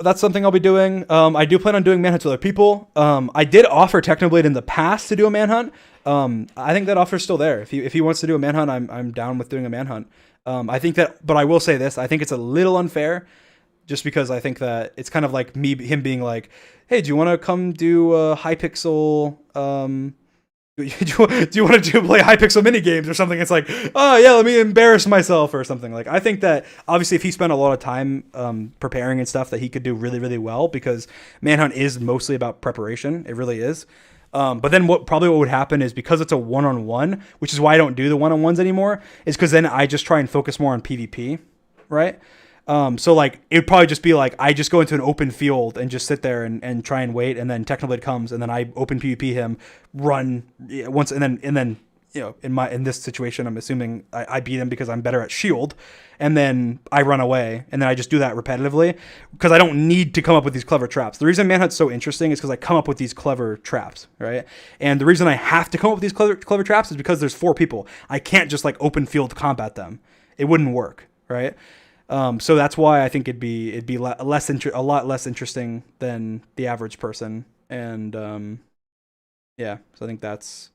That's something I'll be doing. I do plan on doing manhunts with other people. I did offer Technoblade in the past to do a manhunt. I think that offer's still there. If he wants to do a manhunt, I'm down with doing a manhunt. I think that, but I will say this: I think it's a little unfair, just because I think that it's kind of like him being like, "Hey, do you want to come do a high pixel? Do you want to play high pixel mini games or something?" It's like, oh yeah, let me embarrass myself or something. Like I think that obviously if he spent a lot of time preparing and stuff, that he could do really really well, because Manhunt is mostly about preparation. It really is. But then what would happen is, because it's a one-on-one, which is why I don't do the one-on-ones anymore, is because then I just try and focus more on PvP, right? So like it'd probably just be like I just go into an open field and just sit there and try and wait, and then Technoblade comes and then I open PvP him, run once, and then in this situation I'm assuming I beat him because I'm better at shield, and then I run away, and then I just do that repetitively because I don't need to come up with these clever traps. The reason Manhunt's so interesting is because I come up with these clever traps, right? And the reason I have to come up with these clever traps is because there's 4 people. I can't just like open field combat them. It wouldn't work, right? So that's why I think it'd be a lot less interesting than the average person, and yeah. So I think that's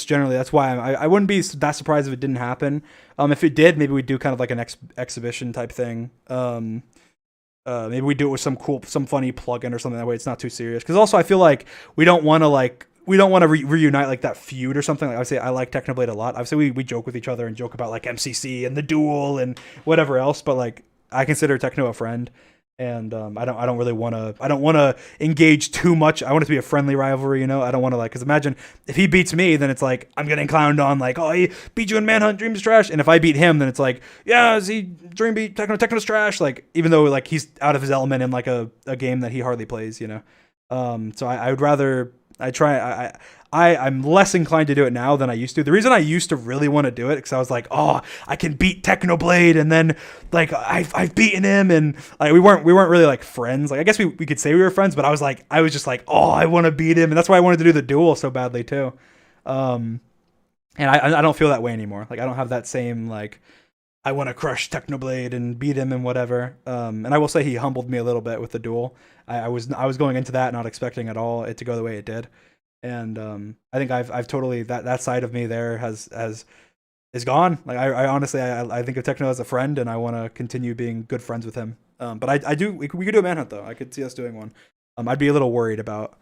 generally, that's why I wouldn't be that surprised if it didn't happen. If it did, maybe we'd do kind of like an exhibition type thing. Maybe we do it with some funny plugin or something, that way it's not too serious. Because also I feel like we don't want to reunite like that feud or something. Like I would say I like Technoblade a lot. Obviously we joke with each other and joke about like MCC and the duel and whatever else, but like I consider Techno a friend, and I don't really want to, I don't want to engage too much. I want it to be a friendly rivalry, I don't want to like, because imagine if he beats me, then it's like I'm getting clowned on like, oh, he beat you in Manhunt, Dream's trash. And if I beat him, then it's like, yeah, is he Dream beat Techno's trash, like even though like he's out of his element in like a game that he hardly plays. So I would rather I'm less inclined to do it now than I used to. The reason I used to really want to do it, because I was like, oh, I can beat Technoblade, and then like I've beaten him, and like we weren't really like friends. Like I guess we could say we were friends, but I was just like, oh, I want to beat him, and that's why I wanted to do the duel so badly too. And I don't feel that way anymore. Like I don't have that same like, I want to crush Technoblade and beat him and whatever. And I will say he humbled me a little bit with the duel. I was going into that not expecting at all it to go the way it did. And I think I've totally, that side of me there is gone. Like I honestly I think of Techno as a friend, and I want to continue being good friends with him. But I do, we could do a manhunt though. I could see us doing one. I'd be a little worried about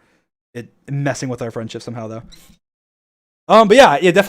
it messing with our friendship somehow though. But yeah, definitely.